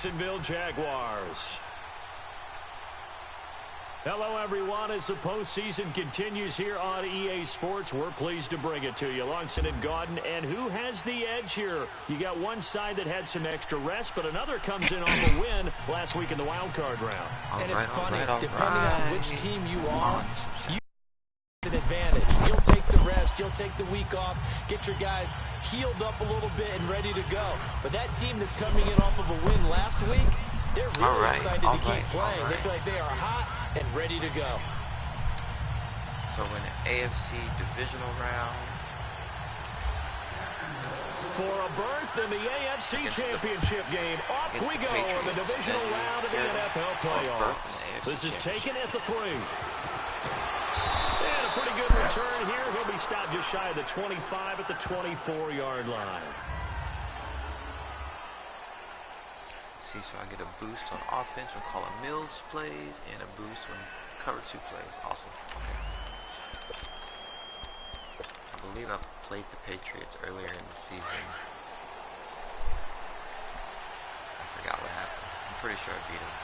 Jacksonville Jaguars. Hello, everyone. As the postseason continues here on EA Sports, we're pleased to bring it to you. Alongside and Gordon, and who has the edge here? You got one side that had some extra rest, but another comes in off a win last week in the wild card round. And it's funny, depending on which team you are, you have an advantage. You'll take the rest, you'll take the week off, get your guys healed up a little bit and ready to go. But that team that's coming in off of a win last week, they're really excited to keep playing. They feel like they are hot and ready to go. So in the AFC divisional round, for a berth in the AFC championship game, off we go in the divisional round of the NFL playoffs. This is taken at the 3. And a pretty good return here. He'll be stopped just shy of the 25 at the 24-yard line. See, so I get a boost on offense when calling Mills plays and a boost when cover 2 plays. Awesome. Okay. I believe I played the Patriots earlier in the season. I forgot what happened. I'm pretty sure I beat them.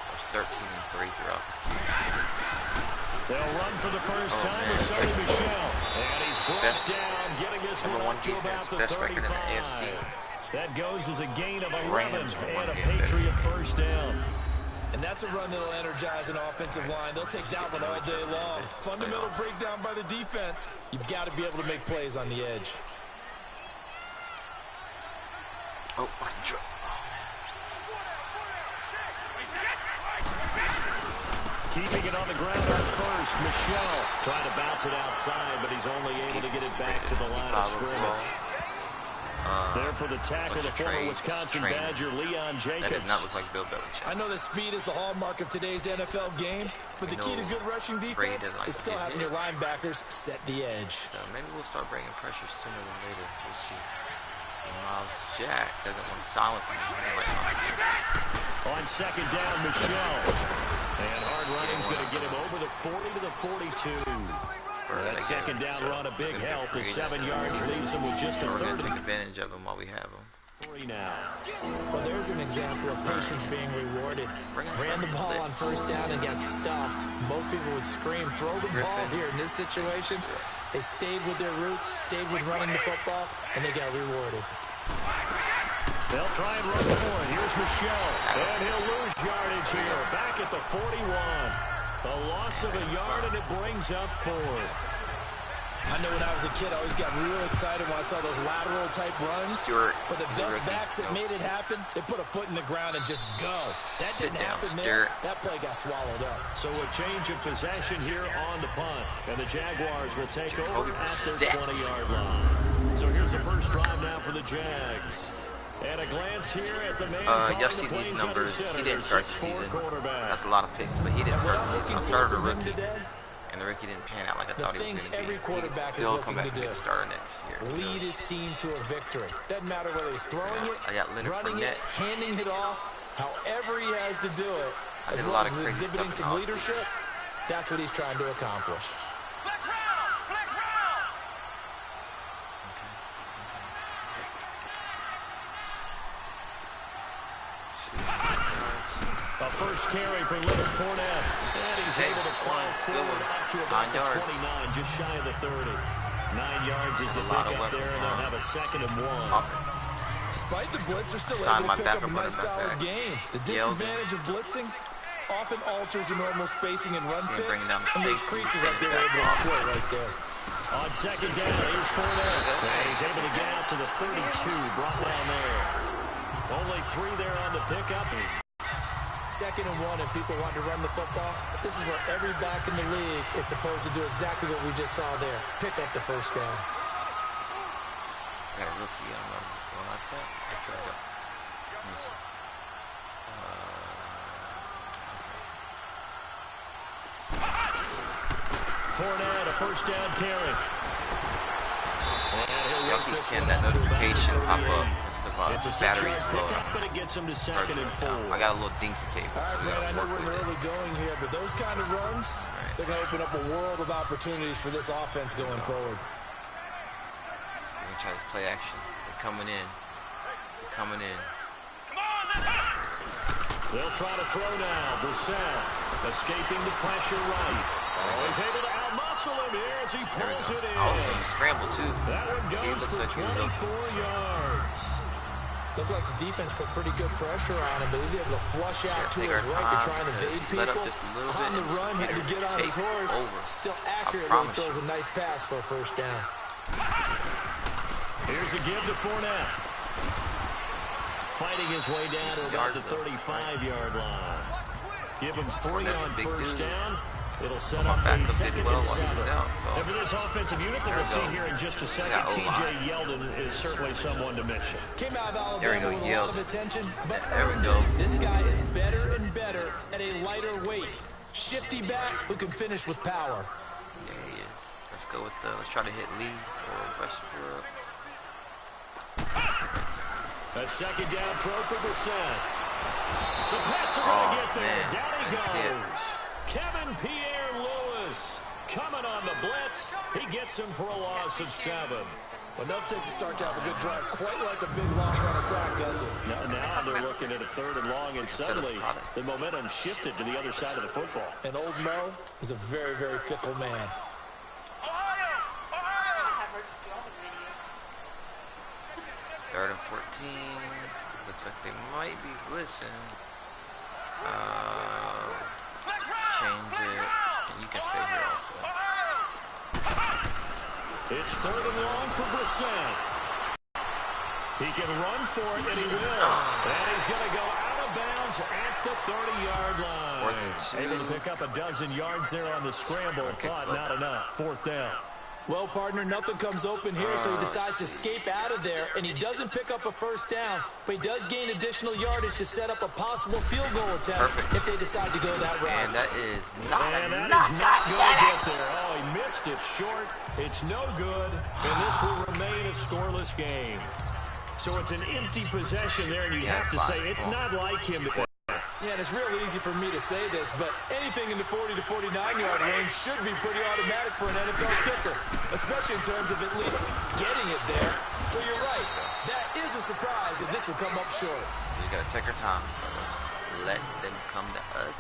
I was 13-3 throughout the season. They'll run for the first time with Sonny Michel. And he's brought down, getting this one up to about the 35. That goes as a gain of 11 and a Patriot first down. And that's a run that'll energize an offensive line. They'll take that one all day long. Fundamental breakdown by the defense. You've got to be able to make plays on the edge. Oh, my God. Keeping it on the ground at first. Michel trying to bounce it outside, but he's only able to get it back to the line of scrimmage. There for the tackle, the former Wisconsin Badger, Leon Jacobs. That did not look like Bill Belichick. I know that speed is the hallmark of today's NFL game, but the key to good rushing defense is still having your linebackers set the edge. So maybe we'll start bringing pressure sooner than later. We'll see. Miles Jack doesn't want to silence him. On second down, Michel. And hard running's going to get him over the 40 to the 42. That second down run, a big help. The 7 yards leaves him with just a third. We're going to take advantage of him while we have him. 3 now. Well, there's an example of patience being rewarded. Ran the ball on first down and got stuffed. Most people would scream, throw the ball here. In this situation, they stayed with their roots, stayed with running the football, and they got rewarded. They'll try and run for it. Here's Michel. And he'll lose yardage here. Back at the 41. A loss of a yard, and it brings up 4th. I know when I was a kid, I always got real excited when I saw those lateral-type runs. But the best backs that made it happen, they put a foot in the ground and just go. That didn't happen there. That play got swallowed up. So a change of possession here on the punt. And the Jaguars will take over at their 20-yard line. So here's the first drive now for the Jags. And a glance here at the man y'all see these numbers. He didn't start the season. That's a lot of picks, but he didn't start the season. I started a rookie, and the rookie didn't pan out like I thought he was going to be. He'll come back and be the starter next year. Lead his team to a victory. Doesn't matter whether he's throwing it, running it, handing it off, however he has to do it. As long as he's exhibiting some leadership, that's what he's trying to accomplish. A first carry for Leonard Fournette. And he's able to fly forward up to about the 29, just shy of the 30. 9 yards is the pickup there, and they'll have a 2nd and 1. Despite the blitz, they're still able to pick up a nice solid game. The disadvantage of blitzing often alters the normal spacing and run fits, and those creases that they're able to exploit right there. On second down, here's Fournette. And he's able to get out to the 32, brought down there. Only 3 there on the pickup. 2nd and 1, and people want to run the football. This is where every back in the league is supposed to do exactly what we just saw there. Pick up the first down. Got a rookie on the one like that. Actually, I got. Fournette, a first down carry. Y'all keep seeing that notification pop up. It's a battery's low. But it gets him to 2nd and 4. I got a little dinky cable. All right, man, I know we're early going here, but those kind of runs, they're going to open up a world of opportunities for this offense going forward. We're going to try this play action. They're coming in. They're coming in. They'll try to throw now. Brissett escaping the pressure right. Oh, he's able to outmuscle him here as he pulls it in. Oh, scramble too. That one goes for 24 yards. Looked like the defense put pretty good pressure on him, but he's able to flush out to his right to try and evade people. On the run, had to get on his horse. Still accurately throws a nice pass for a first down. Here's a give to Fournette. Fighting his way down to about the 35-yard line. Give him 3 on first down. It'll set up a 2nd and 7. And for this offensive unit that we'll see here in just a second, T.J. Yeldon is certainly someone to mention. Came out of Alabama with a lot of attention, but this guy is better and better at a lighter weight. Shifty back who can finish with power. Yeah, he is. Let's go with let's try to hit Lee or Westbrook. A 2nd down throw for Brissett. The Pats are going to get there. Man. Down he goes. Kevin Pierre-Louis coming on the blitz. He gets him for a loss of 7. Enough takes to start to have a good drive. Quite like a big loss on a sack, does it? Now they're looking at a 3rd and long, and suddenly the momentum shifted to the other side of the football. And old Mo is a very, very fickle man. 3rd and 14. Looks like they might be blitzing. Change it. And you can stay here also. It's 3rd and long for Brissett. He can run for it, and he will. And he's going to go out of bounds at the 30-yard line. Able to pick up a dozen yards there on the scramble, but not enough. 4th down. Well, partner, nothing comes open here, so he decides to escape out of there, and he doesn't pick up a first down, but he does gain additional yardage to set up a possible field goal attempt if they decide to go that route. And that is not going to get there. Oh, he missed it short. It's no good, and this will remain a scoreless game. So it's an empty possession there, and you have to say it's not like him to... Yeah, and it's real easy for me to say this, but anything in the 40 to 49-yard range should be pretty automatic for an NFL kicker, especially in terms of at least getting it there. So you're right. That is a surprise if this would come up short. We got to take our time. Let's let them come to us.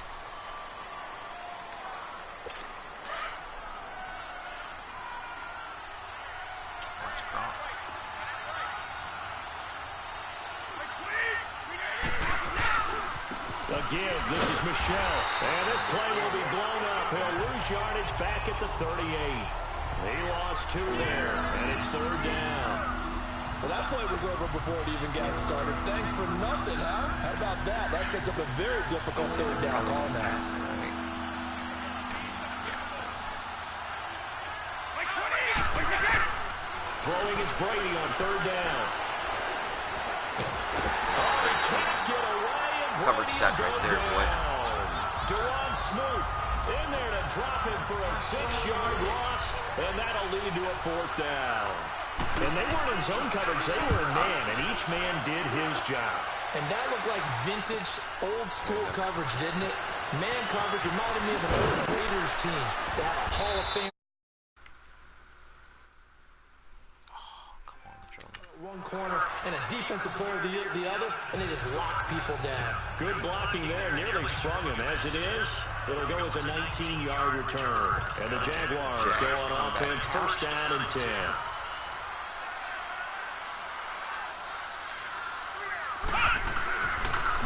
Again, this is Michelle, and this play will be blown up. He'll lose yardage back at the 38. He lost 2 there, and it's 3rd down. Well, that play was over before it even got started. Thanks for nothing, huh? How about that? That sets up a very difficult 3rd down call now. Throwing is Brady on 3rd down. Oh, he can't get away. Coverage sack right there, boy. Deron Smoot in there to drop him for a 6-yard loss, and that'll lead to a 4th down. And they weren't in zone coverage, they were in man, and each man did his job. And that looked like vintage, old-school coverage, didn't it? Man coverage reminded me of an old Raiders team that had a Hall of Fame. One corner and a defensive player the other, and they just lock people down. Good blocking there, nearly sprung him. As it is, it'll go as a 19-yard return. And the Jaguars go on offense, 1st down and 10.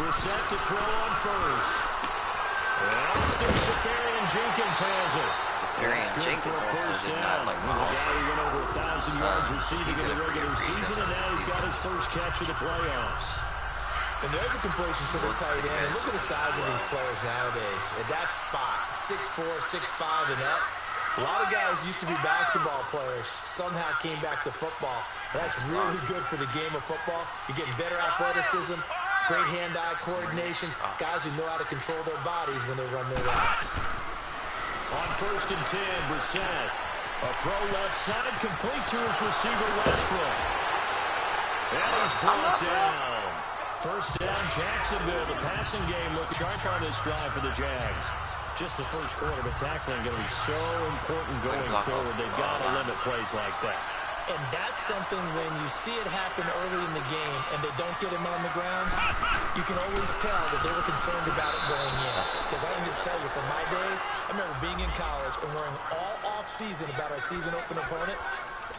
Brissett to throw on 1st. Austin Safarian-Jenkins has it. That's good for a 1st down. He's a guy who went over 1,000 yards receiving in the regular season, and now he's got his first catch of the playoffs. And there's a completion to the tight end. And look at the size of these players nowadays. At that spot, 6'4", 6'5", and up. A lot of guys used to be basketball players, somehow came back to football. That's really good for the game of football. You're getting better athleticism, great hand-eye coordination, guys who know how to control their bodies when they run their routes. On 1st and 10, Brissett. A throw left side, complete to his receiver, Westbrook. And he's brought down. 1st down, Jacksonville. The passing game looking sharp on this drive for the Jags. Just the first quarter, but tackling going to be so important going forward. They've got to limit plays like that. And that's something when you see it happen early in the game and they don't get him on the ground, you can always tell that they were concerned about it going in. Because I can just tell you, from my days, I remember being in college and worrying all off-season about our season open opponent,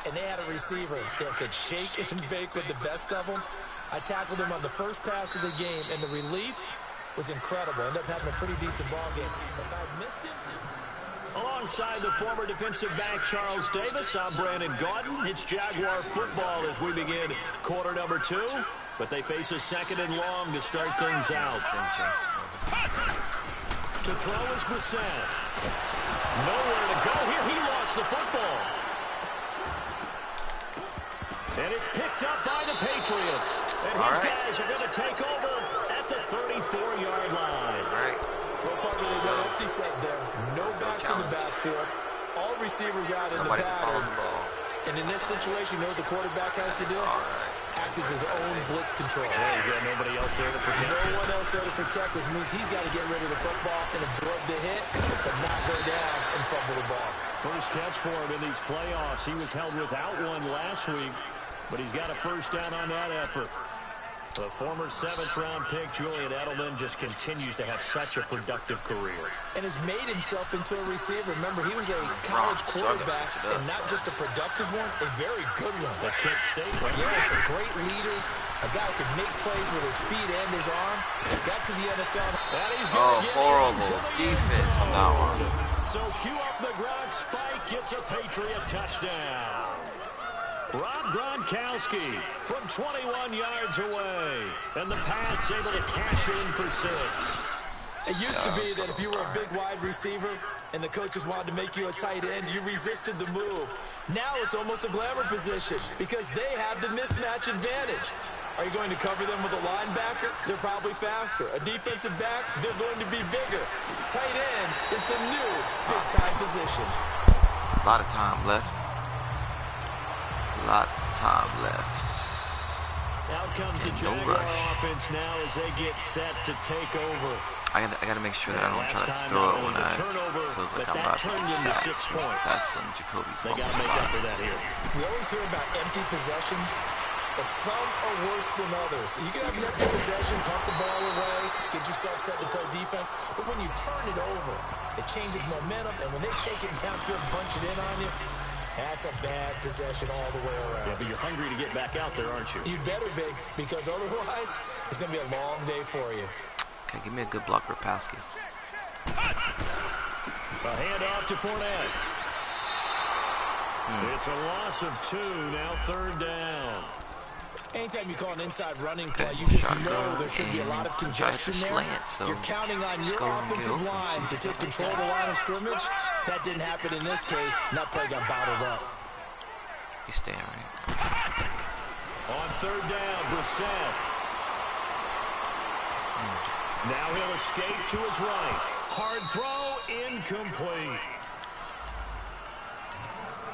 and they had a receiver that could shake and bake with the best of them. I tackled him on the first pass of the game, and the relief was incredible. Ended up having a pretty decent ball game. If I missed him... Alongside the former defensive back Charles Davis, I'm Brandon Gaudin. It's Jaguar football as we begin quarter number 2. But they face a 2nd and long to start things out. To throw is Brissett. Nowhere to go here. He lost the football. And it's picked up by the Patriots. And his guys are going to take over at the 34-yard line. Well, partly they went empty set there. No backs in the backfield. All receivers out in the pattern. And in this situation, you know what the quarterback has to do? Act as his own blitz control. Yeah, he's got nobody else there to protect. No one else there to protect, which means he's got to get rid of the football and absorb the hit, but not go down and fumble the ball. First catch for him in these playoffs. He was held without one last week, but he's got a first down on that effort. The former 7th-round pick, Julian Edelman, just continues to have such a productive career. And has made himself into a receiver. Remember, he was a college quarterback, and not just a productive one, a very good one. At Kent State, right? Yes, a great leader, a guy who can make plays with his feet and his arm. Got to the NFL. Horrible defense on that one. So cue up the Gronk spike, gets a Patriot touchdown. Rob Gronkowski from 21 yards away. And the Pats able to cash in for 6. It used to be that if you were a big wide receiver and the coaches wanted to make you a tight end, you resisted the move. Now it's almost a glamour position because they have the mismatch advantage. Are you going to cover them with a linebacker? They're probably faster. A defensive back? They're going to be bigger. Tight end is the new big-time position. A lot of time left. Lots of time left. Out comes the Jaguar offense now as they get set to take over. I gotta make sure that I don't try to throw it when I feels like I'm about to be sacked. That's some Jacoby. They gotta make up for that here. We always hear about empty possessions, but some are worse than others. You can have an empty possession, punt the ball away, get yourself set to play defense, but when you turn it over, it changes momentum, and when they take it downfield and bunch it in on you, that's a bad possession all the way around. Yeah, but you're hungry to get back out there, aren't you? You better be, because otherwise, it's going to be a long day for you. Okay, give me a good block for Pasky. A handoff to Fournette. It's a loss of 2, now 3rd down. Anytime you call an inside running play, you just know there should be a lot of congestion there. You're counting on your offensive line to take control of the line of scrimmage. That didn't happen in this case, and that play got bottled up. You staying right. On 3rd down, Brissett. Now he'll escape to his right. Hard throw, incomplete.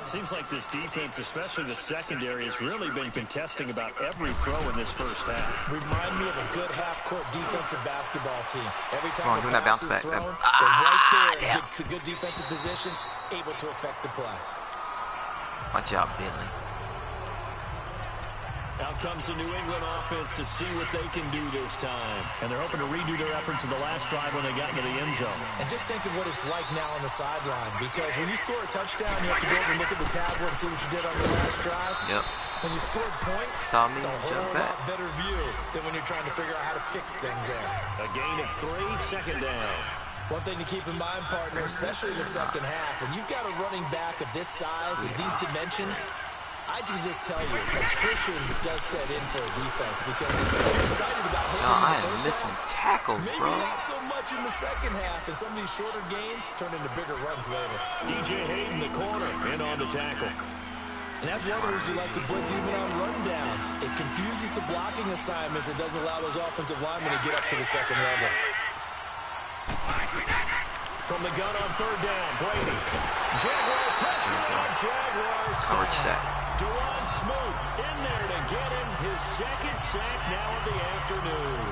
Seems like this defense, especially the secondary, has really been contesting about every throw in this first half. Remind me of a good half-court defensive basketball team. Every time the bounce pass is back. thrown, they're right there against the good defensive position, able to affect the play. Watch out, Bentley. Out comes the New England offense to see what they can do this time. And they're hoping to redo their efforts in the last drive when they got into the end zone. And just think of what it's like now on the sideline. Because when you score a touchdown, you have to go over and look at the tablet and see what you did on your last drive. Yep. When you scored points, it's a whole lot better view than when you're trying to figure out how to fix things there. A gain of 3, 2nd down. One thing to keep in mind, partner, especially in the second half, when you've got a running back of this size and these dimensions, I can just tell you, attrition does set in for a defense because you're excited about hitting I in am the missing first tackles, half. bro. Maybe not so much in the second half, and some of these shorter gains turn into bigger runs later. DJ Hayden, the corner, in on the tackle. And that's one of the reasons you like to blitz even on rundowns. It confuses the blocking assignments. It doesn't allow those offensive linemen to get up to the second level. From the gun on 3rd down, Brady. Jaguar pressure on Jaguars. Coverage set. Dewan Smoot in there to get him his 2nd sack now of the afternoon.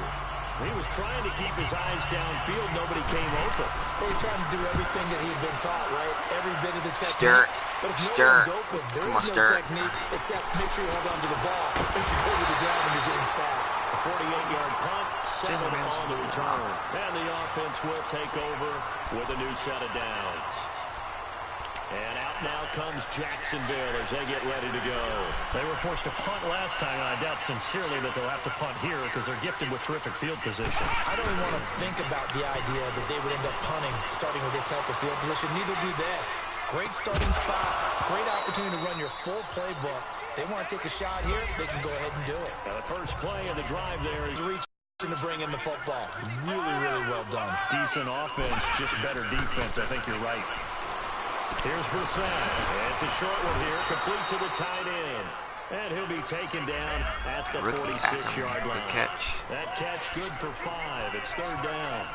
He was trying to keep his eyes downfield. Nobody came open. He was trying to do everything that he'd been taught, right? Every bit of the technique. Stir. But if no Stir. one's open, there Come is on, no stir. technique except make sure you hold on to the ball as you go to the ground when you're getting sacked. A 48-yard punt, 7 on the return. And the offense will take over with a new set of downs. And out now comes Jacksonville as they get ready to go. They were forced to punt last time, and I doubt sincerely that they'll have to punt here because they're gifted with terrific field position. I don't even want to think about the idea that they would end up punting starting with this type of field position. Neither do they. Great starting spot. Great opportunity to run your full playbook. They want to take a shot here, they can go ahead and do it. Now the first play of the drive there is Reaching to bring in the football. Really, really well done. Decent offense, just better defense. I think you're right. Here's Brissett. It's a short one here, complete to the tight end. And he'll be taken down at the 46-yard line. Good catch. That catch good for 5. It's 3rd down.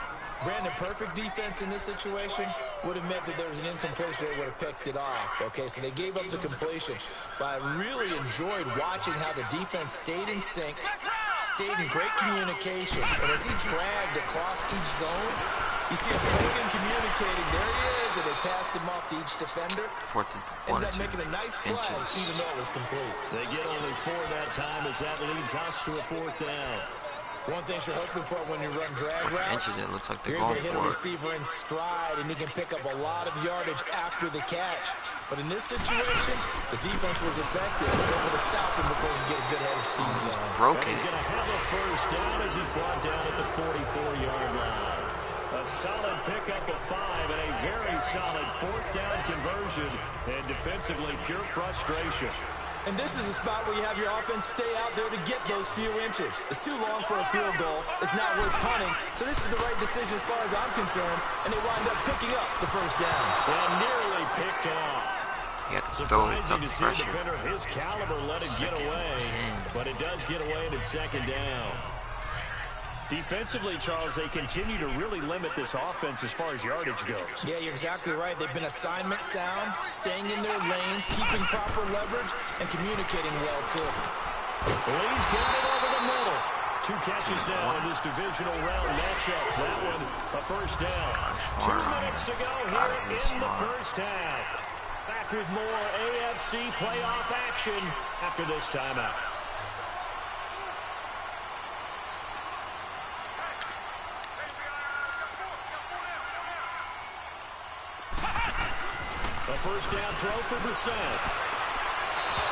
Brandon, perfect defense in this situation would have meant that there was an incompletion. They would have picked it off. Okay, so they gave up the completion. But I really enjoyed watching how the defense stayed in sync, stayed in great communication. And as he dragged across each zone, you see him playing and communicating. There he is, and they passed him off to each defender. Ended up making a nice play, even though it was complete. They get only 4 that time as that leads us to a 4th down. One thing you're hoping for when you run drag routes, It looks like you're going to hit a receiver in stride, and he can pick up a lot of yardage after the catch. But in this situation, the defense was effective. They're able to stop him before he can get a good head of steam going. Broke And it. he's going to have a 1st down as he's brought down at the 44-yard line. A solid pickup of 5 and a very solid 4th down conversion. And defensively, pure frustration. And this is a spot where you have your offense stay out there to get those few inches. It's too long for a field goal. It's not worth punting. So this is the right decision as far as I'm concerned. And they wind up picking up the 1st down. And nearly picked off. He had to throw it Surprising up to see a pressure. defender of his caliber let it get away. But it does get away and it's 2nd down. Defensively, Charles, they continue to really limit this offense as far as yardage goes. Yeah, you're exactly right. They've been assignment sound, staying in their lanes, keeping proper leverage, and communicating well, too. Lee's got it over the middle. 2 catches now in this divisional round matchup. That one, a 1st down. 2 minutes to go here in the 1st half. Back with more AFC playoff action after this timeout. A 1st down throw for Brissett.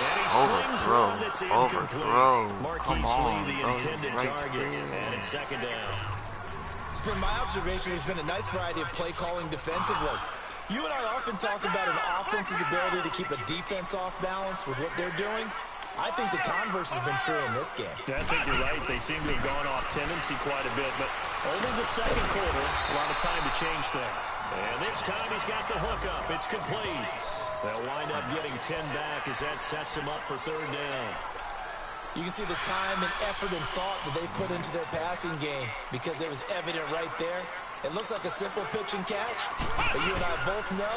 And he slings one that's incomplete. Marquise Lee, the intended target, and it's 2nd down. It's been my observation there's been a nice variety of play calling defensively. You and I often talk about an offense's ability to keep a defense off balance with what they're doing. I think the converse has been true in this game. Yeah, I think you're right. They seem to have gone off tendency quite a bit, but only the 2nd quarter, a lot of time to change things. And this time he's got the hook up. It's complete. They'll wind up getting 10 back as that sets them up for 3rd down. You can see the time and effort and thought that they put into their passing game because it was evident right there. It looks like a simple pitch and catch, but you and I both know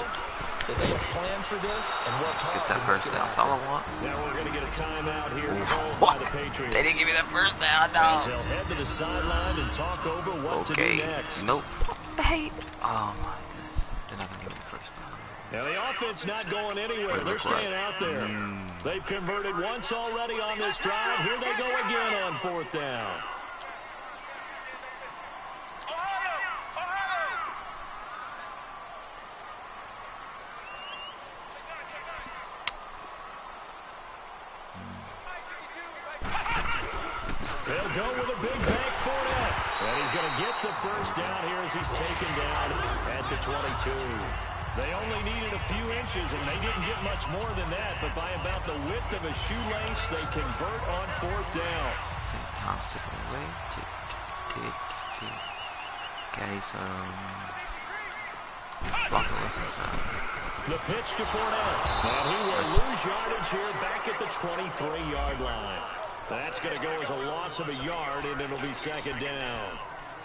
that they have planned for this and worked hard. Get that 1st down. That's all I want. Now we're going to get a timeout here called by the Patriots. They didn't give me that 1st down, As no. they'll head to the sideline and talk over what to do next. Nope. Hey. Oh, my goodness. They're not going to give me the 1st down. Now the offense not going anywhere. They're staying out there. They've converted once already on this drive. Here they go again on 4th down. They'll go with a big bank for it. And he's going to get the 1st down here as he's taken down at the 22. They only needed a few inches, and they didn't get much more than that. But by about the width of a shoelace, they convert on 4th down. Tom's tipping away. Guys, blocking lessons. The pitch to Fournette. And he will lose yardage here back at the 23-yard line. That's going to go as a loss of a yard, and it'll be 2nd down.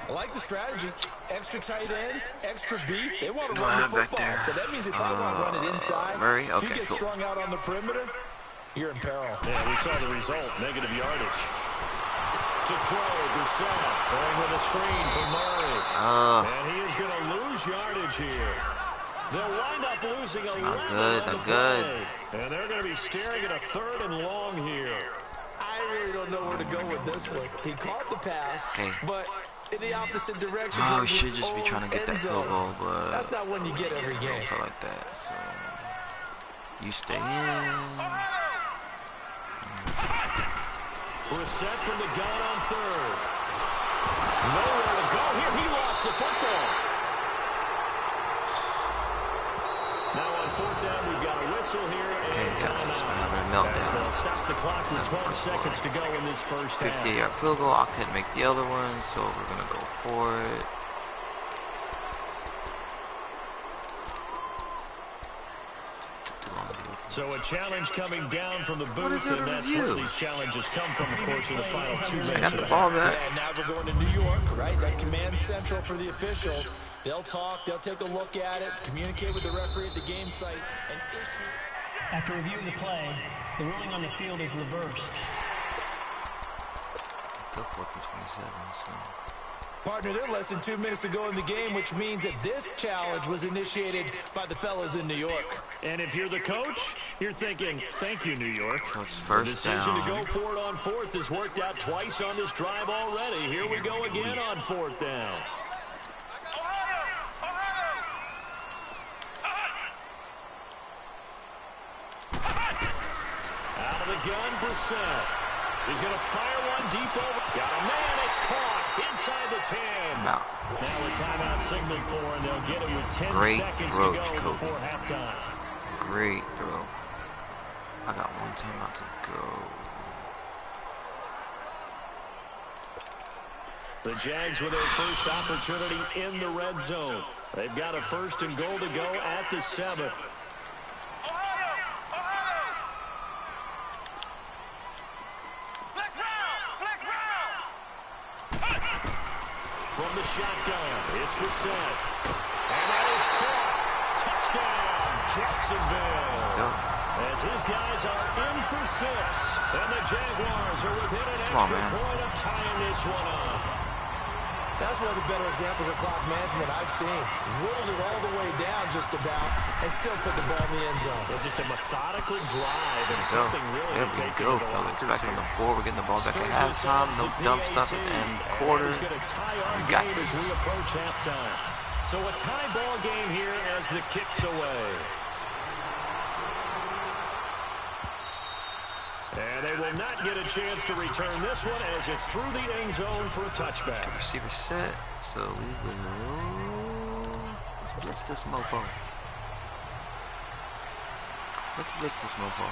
I like the strategy. Extra tight ends, extra beef. They want to run the football, but that means they probably want to run it inside. Murray? Okay, if you get strung out on the perimeter, you're in peril. Yeah, we saw the result, negative yardage. to throw. Brissett going with a screen for Murray. And he is going to lose yardage here. They'll wind up losing a lot on the play. And they're going to be staring at a 3rd and long here. I really don't know where to go with this one. He caught the pass, but in the opposite direction. Oh, should just be trying to get that field goal, but that's not one you get every game. I like that. So you stay in. Brissett from the gun on 3rd. Nowhere to go here. He lost the football. Now on 4th down, we've got a whistle here. Okay, guys, I'm having a meltdown. They'll stop the clock with 12 seconds to go in this first half. 50-yard field goal. I couldn't make the other one, so we're gonna go for it. So a challenge coming down from the booth, and that's where these challenges come from, of course, in the final 2 minutes. I got the ball back. Yeah, now we're going to New York, right? That's command central for the officials. They'll talk, they'll take a look at it, communicate with the referee at the game site, and issue. After reviewing the play, the ruling on the field is reversed. Still 4th and 27, so. Partner, they're less than 2 minutes to go in the game, which means that this challenge was initiated by the fellas in New York. And if you're the coach, you're thinking, thank you, New York. So it's The 1st decision down. to go for it on 4th has worked out twice on this drive already. Here we go again on 4th down. Out of the gun, Brissett. He's going to fire one deep over. Got a man. It's caught inside the 10. Now a timeout signal for, and they'll get it with 10 Great seconds throw, to go Jacoby. before halftime. Great throw. I got one timeout to go. The Jags with their first opportunity in the red zone. They've got a 1st and goal to go at the 7. From the shotgun, it's Brissett. And that is caught. Touchdown, Jacksonville. As his guys are in for 6. And the Jaguars are within an extra point of tying this one up. That's one of the better examples of clock management I've seen. Whittled it all the way down just about and still put the ball in the end zone. Well, just a methodical drive and something really to take There we go, fellas. Back on the 4. We're getting the ball back at halftime. No dump stuff at the end quarter. We got this. As we approach halftime. So a tie ball game here as the kick's away. And they will not get a chance to return this one as it's through the end zone for a touchback. The receiver set, so we will. Let's blitz this mofo. Let's blitz this mofo.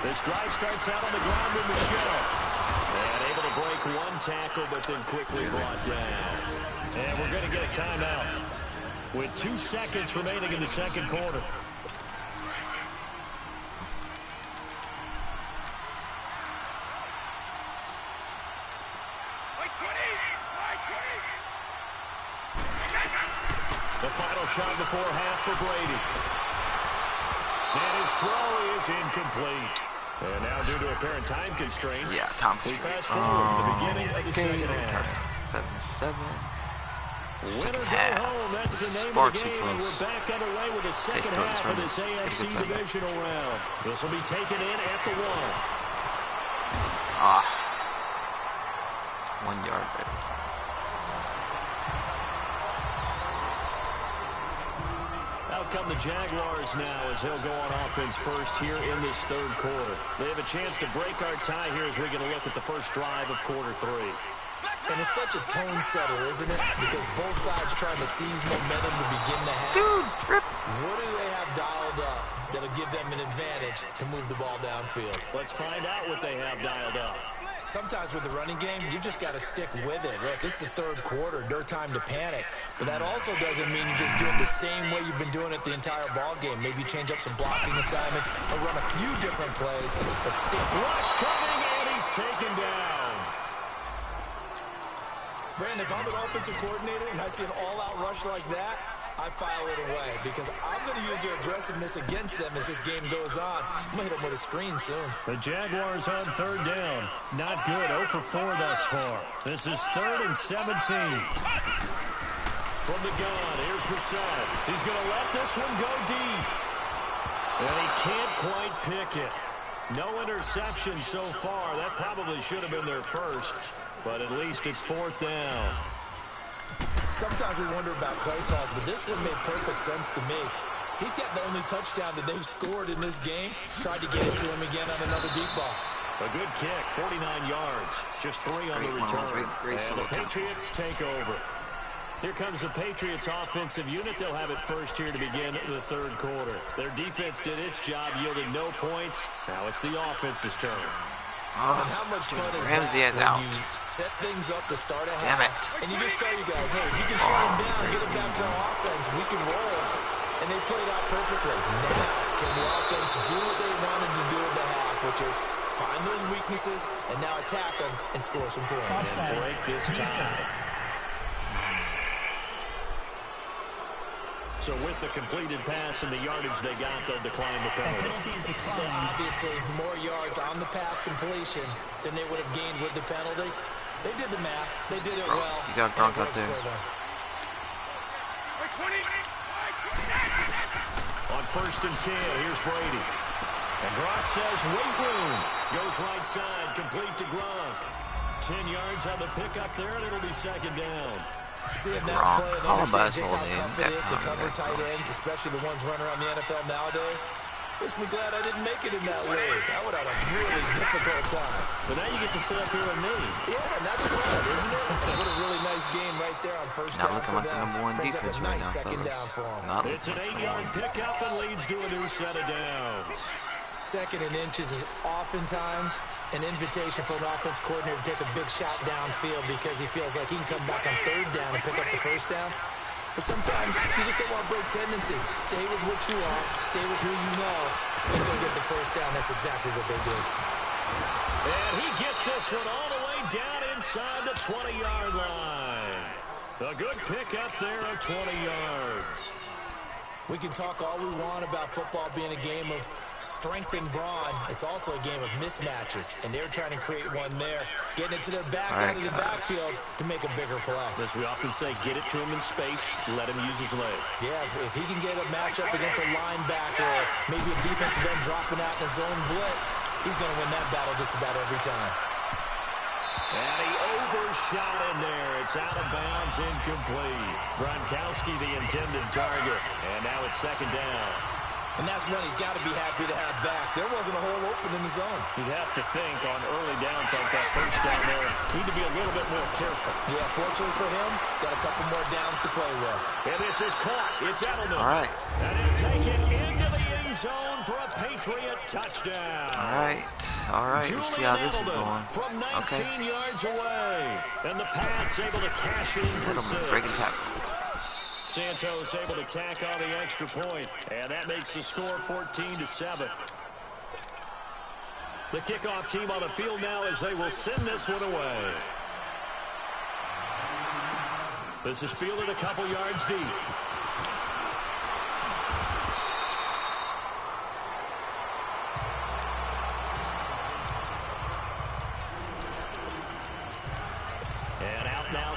This drive starts out on the ground with Michelle. And able to break one tackle, but then quickly brought down. And we're going to get a timeout with 2 seconds remaining in the second quarter. The final shot before half for Brady. And his throw is incomplete. And now due to apparent time constraints, we fast forward to the beginning of the second half. 7-7. Win or go home, that's the name of the game, and we're back underway with the second half of this AFC divisional round. This will be taken in at the 1. 1 yard, baby. Out come the Jaguars now as they'll go on offense first here in this third quarter. They have a chance to break our tie here as we get a look at the first drive of quarter 3. And it's such a tone setter, isn't it? Because both sides trying to seize momentum to begin the half. What do they have dialed up that'll give them an advantage to move the ball downfield? Let's find out what they have dialed up. Sometimes with the running game, you've just got to stick with it. Look, this is the third quarter, no time to panic. But that also doesn't mean you just do it the same way you've been doing it the entire ball game. Maybe change up some blocking assignments or run a few different plays, but stick. Rush coming, and he's taken down. Brandon, if I'm an offensive coordinator and I see an all-out rush like that, I file it away because I'm going to use their aggressiveness against them as this game goes on. I'm going to hit them with a screen soon. The Jaguars on third down. Not good. 0 for 4 thus far. This is 3rd and 17. From the gun, here's Brissett. He's going to let this one go deep. And he can't quite pick it. No interception so far. That probably should have been their first, but at least it's 4th down. Sometimes we wonder about play calls, but this one made perfect sense to me. He's got the only touchdown that they've scored in this game. Tried to get it to him again on another deep ball. A good kick, 49 yards. Just 3 on the return. And the Patriots take over. Here comes the Patriots offensive unit. They'll have it first here to begin the third quarter. Their defense did its job, yielded no points. Now it's the offense's turn. And how much fun is that when you set things up to start a half, and you just tell you guys, hey, if you can shut them down, get it back for our offense, we can roll. And they played out perfectly. Now, can the offense do what they wanted to do in the half, which is find those weaknesses and now attack them and score some points. And break this tie. So with the completed pass and the yardage they got, they'll decline the penalty. So obviously more yards on the pass completion than they would have gained with the penalty. They did the math. They did it well. You got Gronk out there. On 1st and 10, here's Brady. And Gronk says, wait room. Goes right side, complete to Gronk. 10 yards on the pickup there, and it'll be 2nd down. Seeing that play and understand just how tough it is to cover tight ends, especially the ones running around the NFL nowadays. Makes me glad I didn't make it in that league. I would have had a really difficult time. But now you get to sit up here with me. Yeah, and that's fun, isn't it? And what a really nice game right there on 1st down. Not looking like the #1 defense right now, second down for them. It's an 8-yard pickup and leads to a new set of downs. 2nd and inches is oftentimes an invitation for an offense coordinator to take a big shot downfield because he feels like he can come back on 3rd down and pick up the 1st down. But sometimes you just don't want to break tendencies. Stay with what you are, stay with who you know, and go get the 1st down. That's exactly what they did. And he gets this one all the way down inside the 20-yard line. A good pickup there of 20 yards. We can talk all we want about football being a game of strength and brawn. It's also a game of mismatches, and they're trying to create one there, getting it to their back out of the backfield to make a bigger play. As we often say, get it to him in space, let him use his leg. Yeah, if he can get a matchup against a linebacker or maybe a defensive end dropping out in a zone blitz, he's going to win that battle just about every time. And he overshot in there. It's out of bounds, incomplete. Gronkowski, the intended target. And now it's 2nd down. And that's one he's got to be happy to have back. There wasn't a hole open in the zone. You'd have to think on early downsides, that 1st down there, need to be a little bit more careful. Yeah, fortunately for him, got a couple more downs to play with. And this is caught. It's Edelman. All right. And he'll take it into the end zone for a Patriot touchdown. All right. Let's see how this is going. From 19 yards away. And the Pats able to cash in for 6. Breaking tackle. Santos able to tack on the extra point, and that makes the score 14-7. The kickoff team on the field now as they will send this one away. This is fielded a couple yards deep.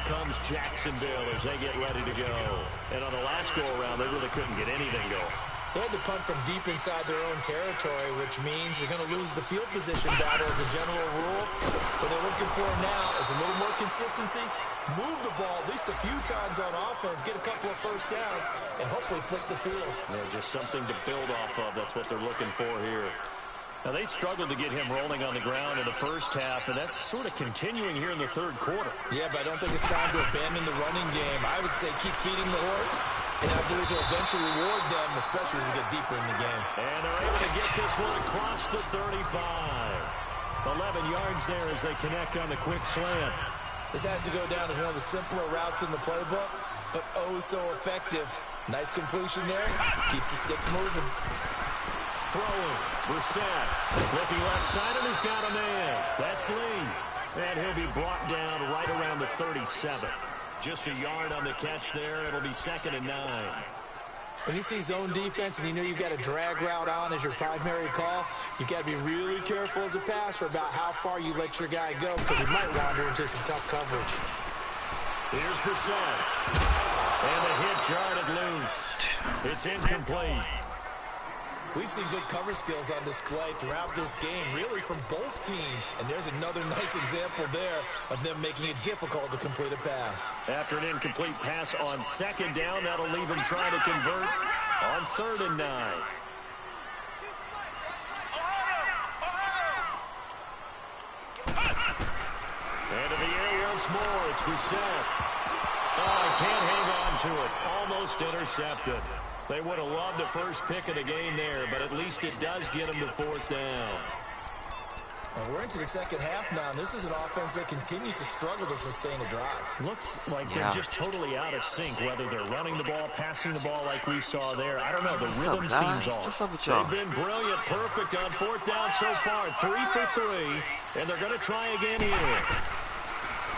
Comes Jacksonville as they get ready to go. And on the last go-around, they really couldn't get anything going. They had to punt from deep inside their own territory, which means you're going to lose the field position battle as a general rule. What they're looking for now is a little more consistency, move the ball at least a few times on offense, get a couple of 1st downs, and hopefully flip the field. Yeah, just something to build off of. That's what they're looking for here. Now, they struggled to get him rolling on the ground in the 1st half, and that's sort of continuing here in the 3rd quarter. Yeah, but I don't think it's time to abandon the running game. I would say keep feeding the horse, and I believe he'll eventually reward them, especially as we get deeper in the game. And they're able to get this one across the 35. 11 yards there as they connect on the quick slant. This has to go down as one of the simpler routes in the playbook, but oh so effective. Nice completion there. Keeps the sticks moving. Throwing, Brissett, looking left side, and he's got a man. That's Lee. And he'll be brought down right around the 37. Just a yard on the catch there. It'll be 2nd and 9. When you see zone defense and you know you've got a drag route on as your primary call, you've got to be really careful as a passer about how far you let your guy go because he might wander into some tough coverage. Here's Brissett. And the hit jarred it loose. It's incomplete. We've seen good cover skills on display throughout this game, really from both teams. And there's another nice example there of them making it difficult to complete a pass. After an incomplete pass on 2nd down, that'll leave him trying to convert on 3rd and 9. And in the air once more, it's Brissett. Oh, can't hang on to it. Almost intercepted. They would have loved the first pick of the game there, but at least it does get them to 4th down. And we're into the second half now. This is an offense that continues to struggle to sustain a drive. Looks like they're just totally out of sync, whether they're running the ball, passing the ball like we saw there. I don't know. The rhythm seems off. They've been brilliant, perfect on 4th down so far. 3 for 3, and they're going to try again here.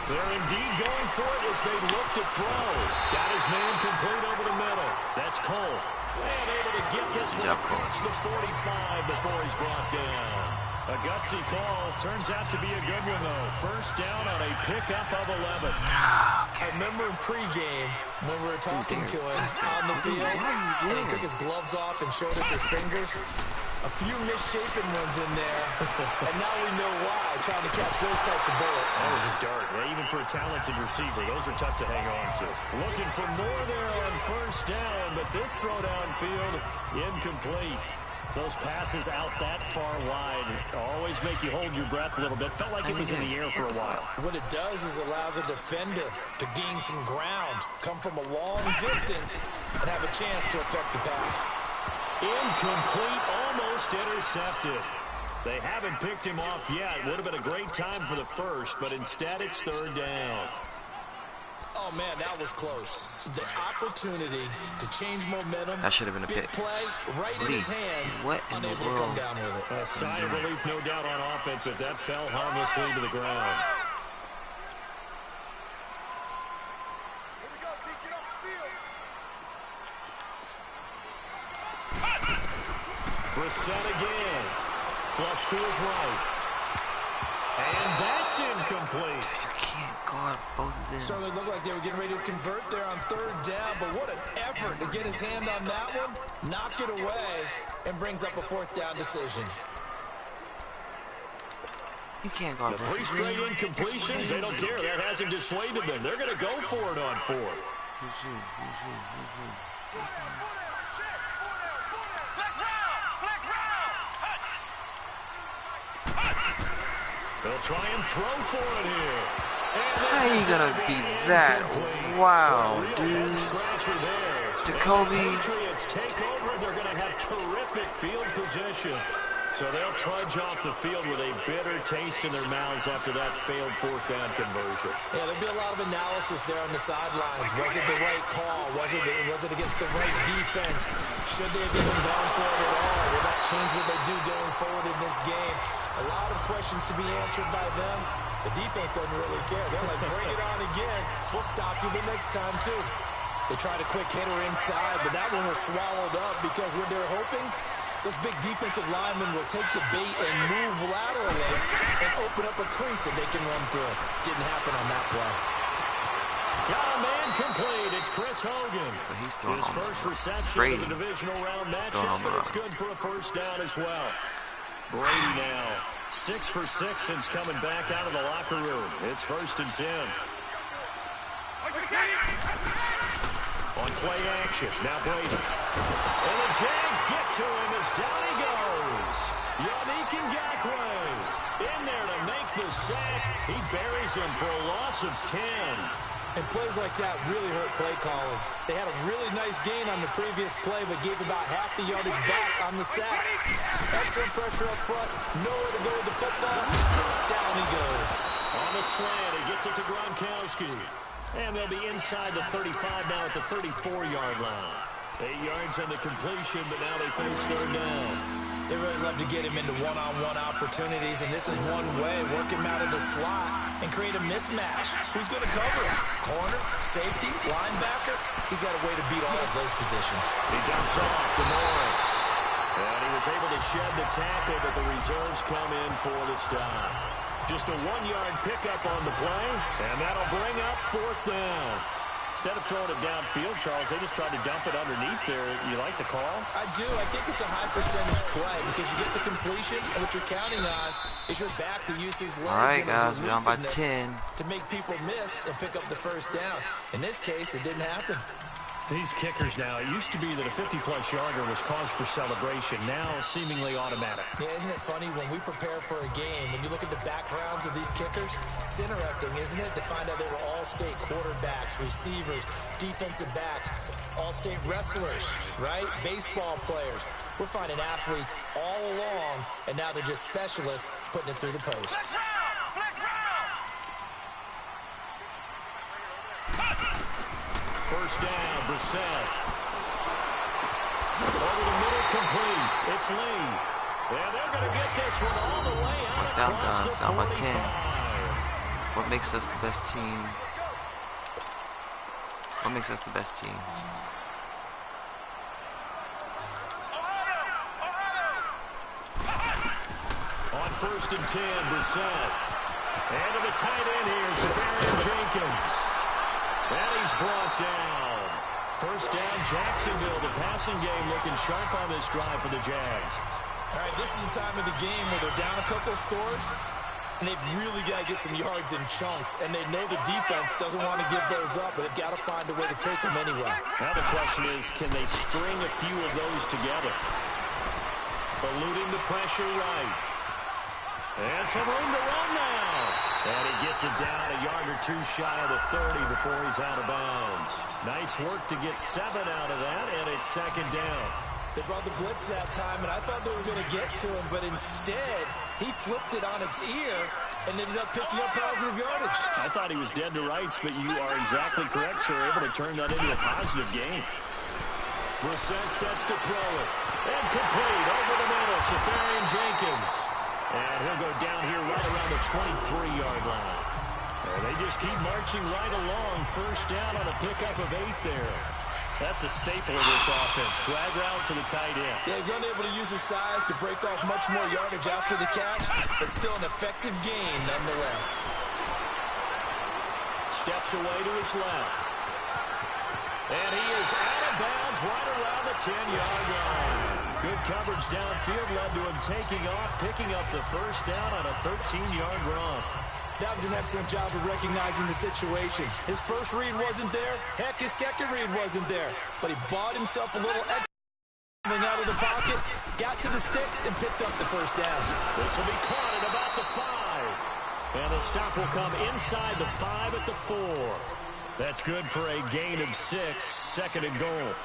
They're indeed going for it as they look to throw. Got his man complete over the middle. That's Cole. And able to get this one across the 45 before he's brought down. A gutsy call. Turns out to be a good one, though. First down on a pickup of 11. I remember in pregame when we were talking to him on the field, and he took his gloves off and showed us his fingers. A few misshapen ones in there, and now we know why, trying to catch those types of bullets. That was a dart. Yeah, even for a talented receiver, those are tough to hang on to. Looking for more there on 1st down, but this throw downfield, incomplete. Those passes out that far wide always make you hold your breath a little bit. Felt like it was in the air for a while. What it does is allows a defender to gain some ground, come from a long distance, and have a chance to affect the pass. Incomplete, almost intercepted. They haven't picked him off yet. Would have been a great time for the first, but instead it's 3rd down. Oh, man, that was close. The opportunity to change momentum. That should have been a big pick. Play right in his hands. What in the unable world? to come down with it. A sigh of relief, no doubt, on offense if that fell harmlessly to the ground. Brissett again. Flush to his right. And that's incomplete. Can't guard both of them. Certainly looked like they were getting ready to convert there on 3rd down, but what an effort to get his hand on that one, knock it away, and brings up a 4th down decision. You can't guard The both 3 of straight them. incompletions, they don't care. That hasn't dissuaded them. They're going to go for it on 4th. They'll try and throw for it here. How are you gonna be that? Wow, dude. Jacoby. Patriots take over. They're going to have terrific field position. So they'll trudge off the field with a bitter taste in their mouths after that failed 4th down conversion. Yeah, there'll be a lot of analysis there on the sidelines. Was it the right call? Was it against the right defense? Should they have even gone for it at all? Will that change what they do going forward in this game? A lot of questions to be answered by them. The defense doesn't really care. They're like, bring it on again. We'll stop you the next time, too. They tried a quick hitter inside, but that one was swallowed up because what they're hoping, those big defensive linemen will take the bait and move laterally and open up a crease that they can run through. Didn't happen on that play. Got a man complete. It's Chris Hogan. So he's throwing His on first the reception Brady. of the divisional round matchup, Throwing but on it's good for a 1st down as well. Brady now 6 for 6 since coming back out of the locker room. It's 1st and 10. On play action, now Brady. And the Jags get to him as down he goes. Yannick Ngakoue in there to make the sack. He buries him for a loss of 10. And plays like that really hurt play calling. They had a really nice gain on the previous play, but gave about half the yardage back on the sack. Excellent pressure up front. Nowhere to go with the football. Down he goes. On the slant, he gets it to Gronkowski. And they'll be inside the 35 now at the 34-yard line. 8 yards on the completion, but now they face 3rd down. They really love to get him into one-on-one opportunities, and this is one way. Work him out of the slot and create a mismatch. Who's going to cover him? Corner, safety, linebacker? He's got a way to beat all of those positions. He dumps off to Morris. And he was able to shed the tackle, but the reserves come in for the stop. Just a 1-yard pickup on the play, and that'll bring up 4th down. Instead of throwing it downfield, Charles, they just tried to dump it underneath there. You like the call? I do. I think it's a high percentage play because you get the completion, and what you're counting on is your back to use his legs. All right, guys, we're down by 10. To make people miss and pick up the 1st down. In this case, it didn't happen. These kickers now, it used to be that a 50-plus yarder was cause for celebration. Now, seemingly automatic. Yeah, isn't it funny when we prepare for a game, when you look at the backgrounds of these kickers, it's interesting, isn't it, to find out they were all-state quarterbacks, receivers, defensive backs, all-state wrestlers, right? Baseball players. We're finding athletes all along, and now they're just specialists putting it through the post. First down, Brissett. Over the middle, complete. It's Lee. And they're going to get this one all the way out across the 45. What makes us the best team? What makes us the best team? On 1st and 10, Brissett. And to the tight end here, Severian Jenkins. And he's brought down. First down, Jacksonville. The passing game looking sharp on this drive for the Jags. All right, this is the time of the game where they're down a couple of scores, and they've really got to get some yards in chunks, and they know the defense doesn't want to give those up, but they've got to find a way to take them anyway. Now the question is, can they string a few of those together? Eluding the pressure right. And some room to run now. And he gets it down a yard or two shy of the 30 before he's out of bounds. Nice work to get 7 out of that, and it's 2nd down. They brought the blitz that time, and I thought they were going to get to him, but instead, he flipped it on its ear and ended up picking up positive yardage. I thought he was dead to rights, but you are exactly correct, sir. Able to turn that into a positive gain. Brissett sets to throw it. And complete over the middle, Severian Jenkins. And he'll go down here right around the 23-yard line. And they just keep marching right along. First down on a pickup of 8 there. That's a staple of this offense. Drag route to the tight end. Yeah, he's unable to use his size to break off much more yardage after the catch, but still an effective gain nonetheless. Steps away to his left. And he is out of bounds right around the 10-yard line. Good coverage downfield led to him taking off, picking up the first down on a 13-yard run. That was an excellent job of recognizing the situation. His first read wasn't there. Heck, his second read wasn't there. But he bought himself a little extra out of the pocket, got to the sticks, and picked up the first down. This will be caught at about the 5. And the stop will come inside the 5 at the 4. That's good for a gain of 6, 2nd and goal.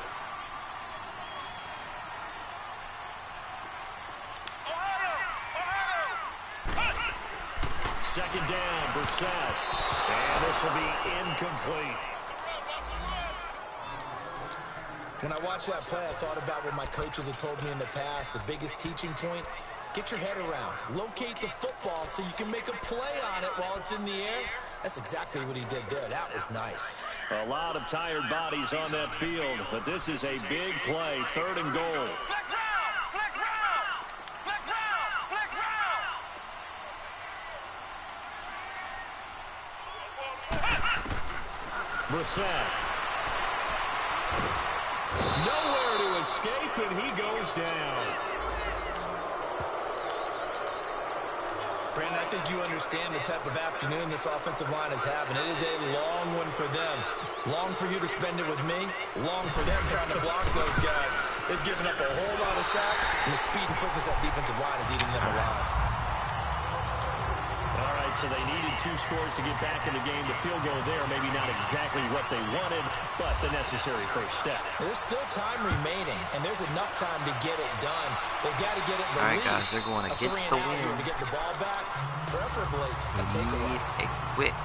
Second down, Brissett. And this will be incomplete. When I watched that play, I thought about what my coaches had told me in the past. The biggest teaching point, get your head around. Locate the football so you can make a play on it while it's in the air. That's exactly what he did there. That was nice. A lot of tired bodies on that field, but this is a big play, 3rd and goal. Brissett. Nowhere to escape, and he goes down. Brandon, I think you understand the type of afternoon this offensive line is having. It is a long one for them. Long for you to spend it with me. Long for them trying to block those guys. They've given up a whole lot of sacks, and the speed and quickness of that defensive line is eating them alive. So they needed 2 scores to get back in the game. The field goal there, maybe not exactly what they wanted, but the necessary first step. There's still time remaining, and there's enough time to get it done. They've got to get it the All right, guys, they're going to get the win. To get the ball back, preferably a takeaway. A quick.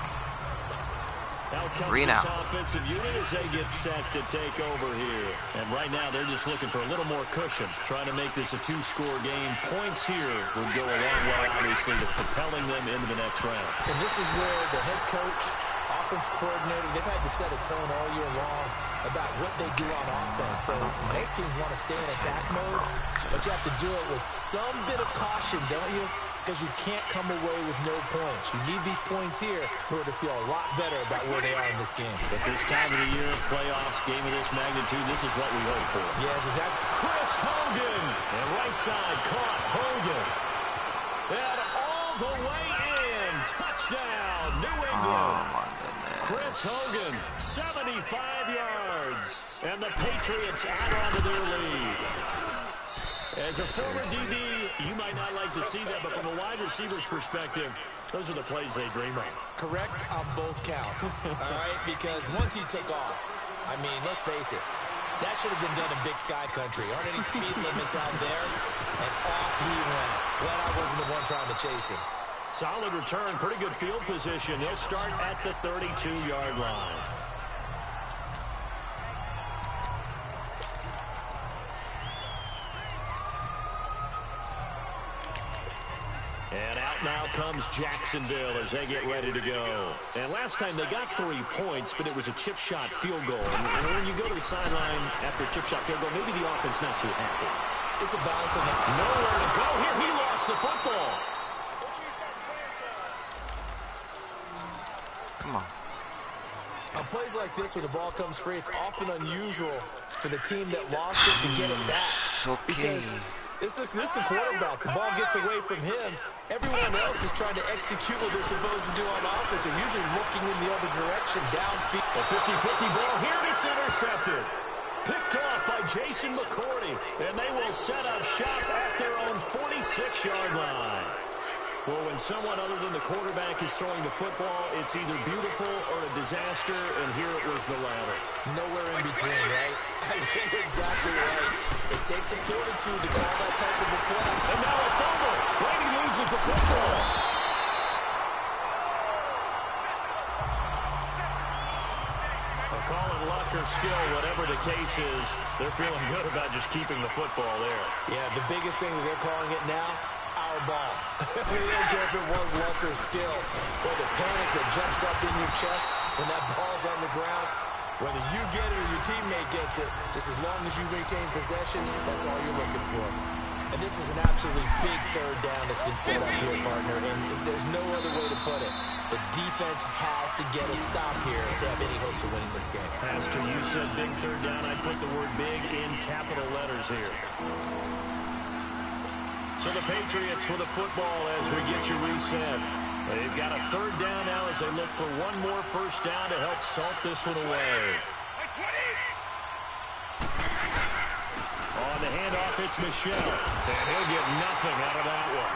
Out comes 3 this now. offensive unit as they get set to take over here. And right now, they're just looking for a little more cushion, trying to make this a 2-score game. Points here would go a long way, obviously, to propelling them into the next round. And this is where the head coach, offensive coordinator, they've had to set a tone all year long about what they do on offense. So most teams want to stay in attack mode, but you have to do it with some bit of caution, don't you? Because you can't come away with no points. You need these points here in order to feel a lot better about where they are in this game. At this time of the year, playoffs, game of this magnitude, this is what we hope for. Yes, exactly. Chris Hogan. And right side caught Hogan. And all the way in. Touchdown, New England. Oh, my goodness. Chris Hogan, 75 yards. And the Patriots add on to their lead. As a former DB, you might not like to see that, but from a wide receiver's perspective, those are the plays they dream of. Correct on both counts, all right? Because once he took off, I mean, let's face it, that should have been done in Big Sky Country. Aren't any speed limits out there? And off he went. Glad I wasn't the one trying to chase him. Solid return, pretty good field position. He'll start at the 32-yard line. And out now comes Jacksonville as they get ready to go. And last time they got 3 points, but it was a chip shot field goal. And when you go to the sideline after a chip shot field goal, maybe the offense not too happy. It's a balancing act. Nowhere to go here. He lost the football. Come on. On plays like this where the ball comes free, it's often unusual for the team that lost it to get it back. Okay. Because this is the quarterback. The ball gets away from him. Everyone else is trying to execute what they're supposed to do on offense. They're usually looking in the other direction, downfield. A 50-50 ball here, and it's intercepted. Picked off by Jason McCourty, and they will set up shop at their own 46-yard line. Well, when someone other than the quarterback is throwing the football, it's either beautiful or a disaster, and here it was the latter. Nowhere in between, right? I think exactly right. It takes a fortitude to call that type of a play. And now a fumble. Brady loses the football. Calling luck or skill, whatever the case is, they're feeling good about just keeping the football there. Yeah, the biggest thing that they're calling it now, our ball. We don't care if it was luck or skill, or the panic that jumps up in your chest when that ball's on the ground. Whether you get it or your teammate gets it, just as long as you retain possession, that's all you're looking for. And this is an absolutely big third down that's been set up here, partner, and there's no other way to put it. The defense has to get a stop here to have any hopes of winning this game. Pastor, you said big third down. I'd put the word big in capital letters here. So the Patriots with the football as we get you reset. They've got a third down now as they look for one more first down to help salt this one away. On the handoff, it's Michel. And he'll get nothing out of that one.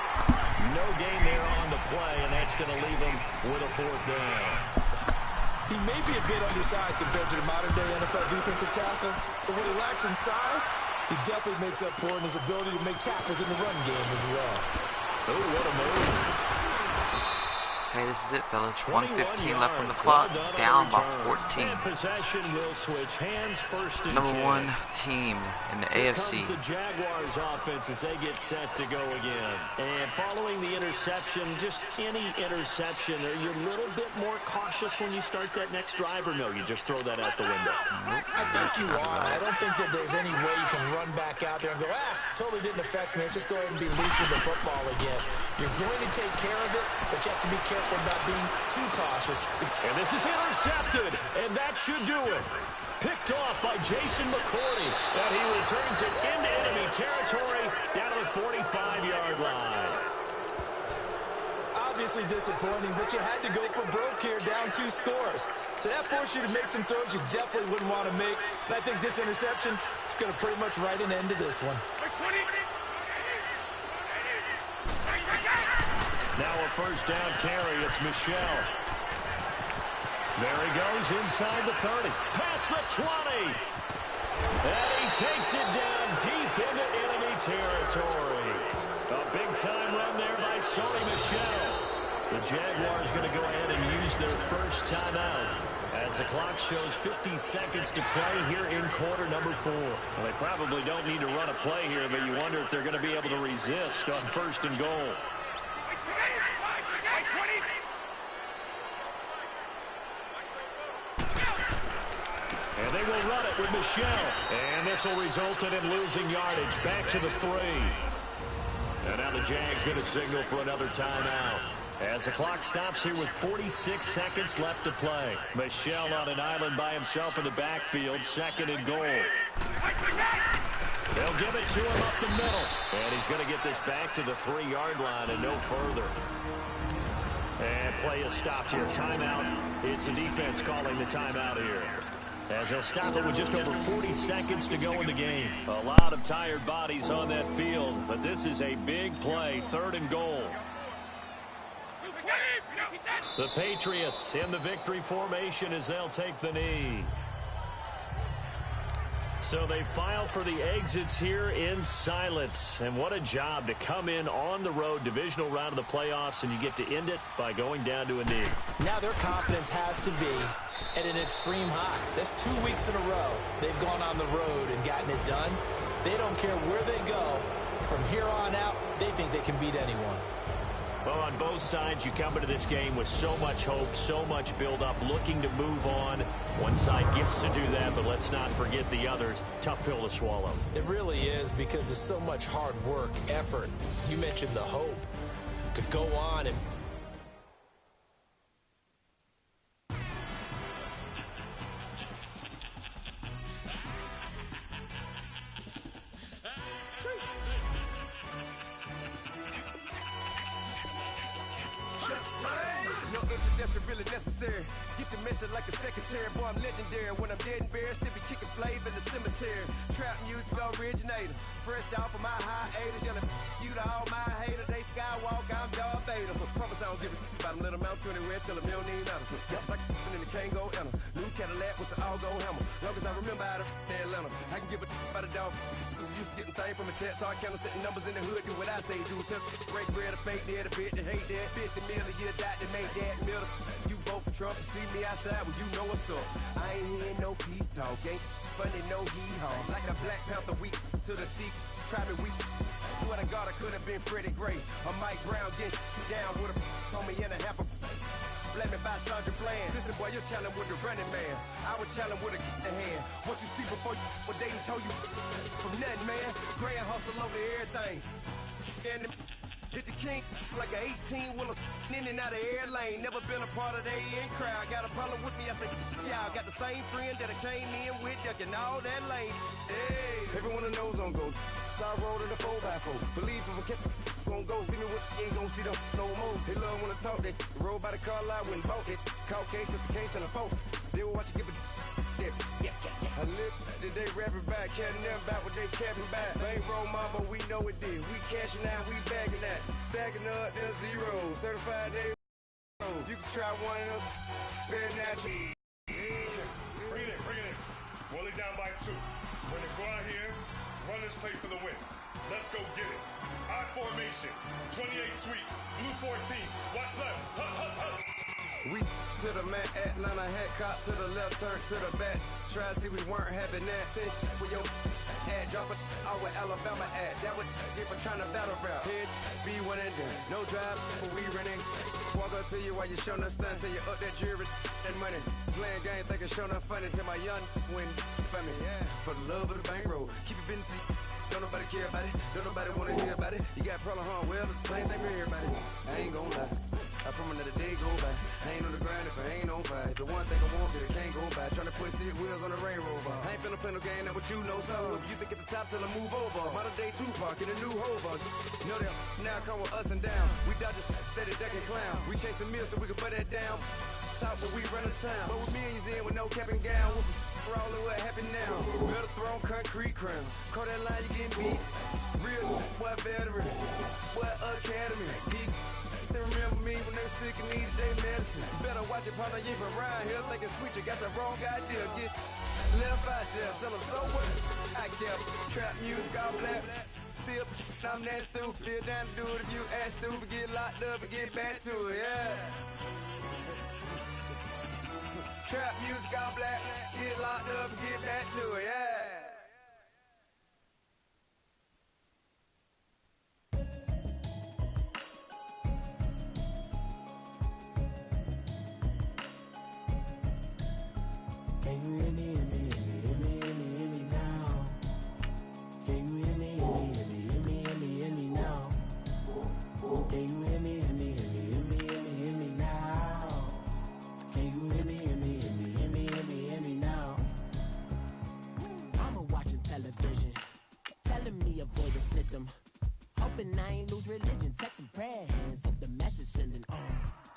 No gain there on the play, and that's going to leave him with a fourth down. He may be a bit undersized compared to the modern-day NFL defensive tackle, but what he lacks in size, he definitely makes up for in his ability to make tackles in the run game as well. Oh, what a move. Okay, this is it, fellas. 1:15 left on the clock. Down by 14. And possession will switch hands first and Number 10. 1 team in the Here AFC. comes the Jaguars offense as they get set to go again. And following the interception, just any interception, are you a little bit more cautious when you start that next drive, or no, you just throw that out the window? I think you are. I don't think that there's any way you can run back out there and go, totally didn't affect me. Let's just go ahead and be loose with the football again. You're going to take care of it, but you have to be careful about being too cautious. And this is intercepted, and that should do it. Picked off by Jason McCourty, and he returns it into enemy territory down to the 45-yard line. Obviously disappointing, but you had to go for broke here, down 2 scores. So that forced you to make some throws you definitely wouldn't want to make. And I think this interception is going to pretty much write an end to this one. Now a first down carry. It's Michel. There he goes inside the 30. Past the 20. And he takes it down deep into enemy territory. A big-time run there by Sony Michel. The Jaguars going to go ahead and use their first timeout as the clock shows 50 seconds to play here in quarter number 4. Well, they probably don't need to run a play here, but you wonder if they're going to be able to resist on first and goal. And they will run it with Michelle. And this will result in him losing yardage back to the 3. And now the Jags going to signal for another timeout as the clock stops here with 46 seconds left to play. Michelle on an island by himself in the backfield, second and goal. They'll give it to him up the middle. And he's going to get this back to the 3-yard line and no further. And play is stopped here. Timeout. It's the defense calling the timeout here, as they'll stop it with just over 40 seconds to go in the game. A lot of tired bodies on that field, but this is a big play, third and goal. The Patriots in the victory formation as they'll take the knee. So they file for the exits here in silence. And what a job to come in on the road, divisional round of the playoffs, and you get to end it by going down to a knee. Now their confidence has to be at an extreme high. That's 2 weeks in a row they've gone on the road and gotten it done. They don't care where they go. From here on out, they think they can beat anyone. Well, on both sides, you come into this game with so much hope, so much build-up, looking to move on. One side gets to do that, but let's not forget the others. Tough pill to swallow. It really is, because there's so much hard work, effort. You mentioned the hope to go on and really necessary. Get the message like a secretary. Boy, I'm legendary. When I'm dead and buried, still be kicking flavor in the cemetery. Trap music originator. Fresh off of my hiatus. Yelling you to all my haters. They skywalk, I'm Darth Vader. Promise I don't give a about them. Let them out to anywhere. Tell them you don't need nothing. Yep, like and the can't go enter. New Cadillac with an all-gold hammer. Long as I remember out of Atlanta, I can give a about a dog. Used to getting things from a text, so I count setting numbers in the hood. Do what I say, do. Tell break bread, a fake dead, a bit, to hate that. 50 million, you die to make that middle. You vote for Trump, you see me outside, well, you know what's up. I ain't hearing no peace talk, ain't funny, no hee-haw. Like a Black Panther weak to the teeth, try me weak. Swear to God, I could have been Freddie Gray. Or Mike Brown getting down with a on me and a half a. Let me buy Sandra Bland. Listen, boy, you're challenging with the running man. I would challenge with a hand. What you see before you, what they done told you from nothing, man. Grand hustle over everything. And hit the king like an 18-wheeler in and out of air lane. Never been a part of the in crowd. Got a problem with me, I say, y'all got the same friend that I came in with, ducking all that lane. Hey, everyone knows on go. I rolled in the 4x4. Believe if I kept gon' go see me with ain't gon' see them no more. They love when I talk that. Roll by the car lot when bought it. Caught case at the case and a phone. They will watch you give a that. Yeah. I live that they rapping back, catting them back what they capping back. Bankroll mama, we know it did. We cashing out, we bagging that. Stacking up, there's zero. Certified day. You can try one of them. Very natural. Bring it in. Roll it down by 2. We're gonna go out here, run this play for the win. Let's go get it. Odd formation, 28 sweeps, blue 14, watch left, hut. We to the man, Atlanta head cop to the left, turn to the back. Try to see we weren't having that. Sit with your ad, drop it out with Alabama ad. That would get for trying to battle rap. Head, be one and done. No drive, but we running. Walk up to you while you showing us stunts. Till you up that jury and money. Playing game, thinking showing up funny. Till my young win for me. Yeah. For the love of the bankroll. Keep it busy. Don't nobody care about it. Don't nobody wanna hear about it. You got problem, huh? Well, it's the same thing for everybody. I ain't gon' lie. I promise that a day go by. I ain't on the grind if I ain't on fire. The one thing I want that I can't go by. Tryna put 6 wheels on the Range Rover. I ain't finna play no game, that what you know. So if you think at the top till I move over. Modern day Tupac in a new hover. Know that now come with us and down. We dodge it, steady ducking clown. We chasing meals so we can put that down. Top where we run the town. But with millions in with no cap and gown. We're all in what happened now. Metal throne, concrete crown. Call that line, you getting beat. Real what veteran. What academy. Deep. Still remember me when they were sick and needed their medicine. You better watch it, partner, you from around here thinking sweet, you got the wrong idea. Get left out there, tell them so what I kept. Trap music all black. still, I'm that stupid. Still down to do it if you act stupid. Get locked up and get back to it, yeah. Trap music all black. Get locked up and get back to it, yeah. Can you hear me, hear me, hear me, hear me, hear me, hear me now? Can you hear me, hear me, hear me, hear me, hear me, hear me now? Can you hear me, hear me, hear me, hear me, hear me, hear me now? Can you hear me, hear me, hear me, hear me, hear me, hear me now? Mama watching television, telling me avoid the system. Hoping I ain't lose religion, texting prayer hands, hope the message sending on.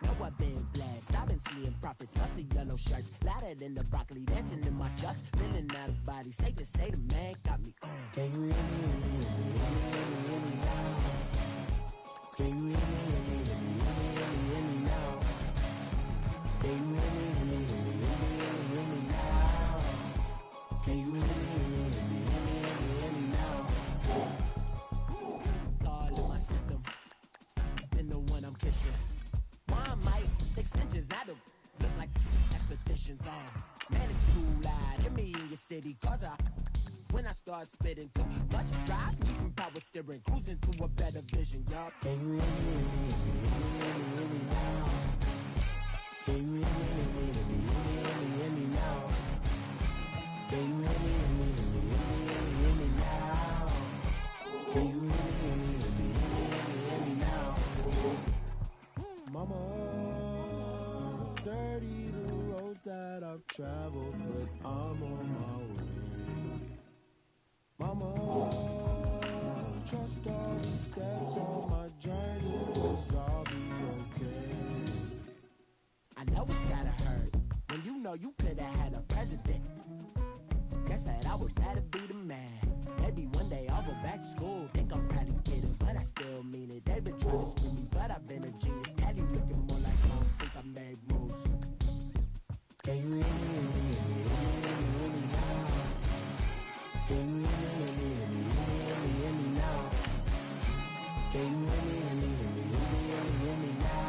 Know I've been blessed, I've been seeing prophets, musty yellow shirts, louder than the broccoli, dancing in my chucks, feeling out of body, say the man got me on. Can you hear me, hear me, hear me, hear me, hear me, hear me now? Can you hear me, hear me, hear me, hear me, hear me, hear me now? Can you hear me, hear me, hear me, hear me, hear me, hear me now? Can you hear me, hear me, hear me, hear me, hear me, hear me now? Thought in my system, been the one I'm kissing. One mic extensions, I don't look like expeditions on. Man, it's too loud. Hear me in your city, cause when I start spitting too much drive, need some power steering, cruising to a better vision, y'all. Can you hear me, hear me, hear me, hear me now? Can you hear me, hear me, hear me, hear me, hear me now? Can you hear me, hear me, hear me, hear me, hear me now? Can you hear me, hear me, hear me, hear me now? Mama, dirty the roads that I've traveled, but I'm on my way. Mama, trust all the steps on my journey, 'cause I'll be okay. I know it's gotta hurt when you know you could've had a president. Guess that I would rather be the man. Maybe one day I'll go back to school. Think I'm probably kidding, but I still mean it. They've been trying to screw me, but I've been a genius. Daddy looking more like home since I made moves. Can you hear me, hear me, hear me, hear me, hear me now? Can you hear me, hear me, hear me, hear me, hear me now? Can you hear me, hear me, hear me, hear me, hear me, hear me now?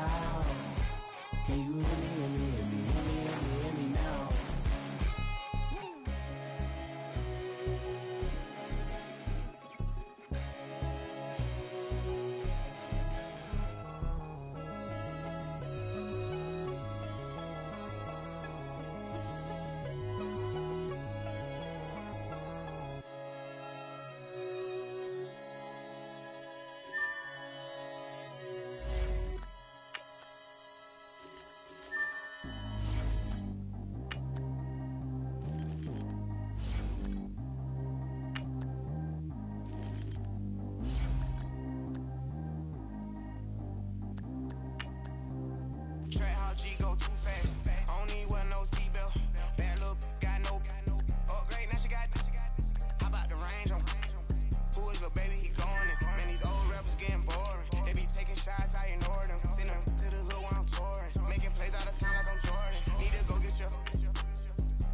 Can you hear me, hear me, hear me, hear me, hear me, hear me now? Track how G go too fast. I don't need wear no seatbelt. Bad look, got no upgrade. Now she got. How about the range on? Who is the baby? He going in. Man, these old rappers getting boring. They be taking shots, I ignore them. Send them to the hood while I'm touring. Making plays out of town like I'm Jordan. Need to go get your.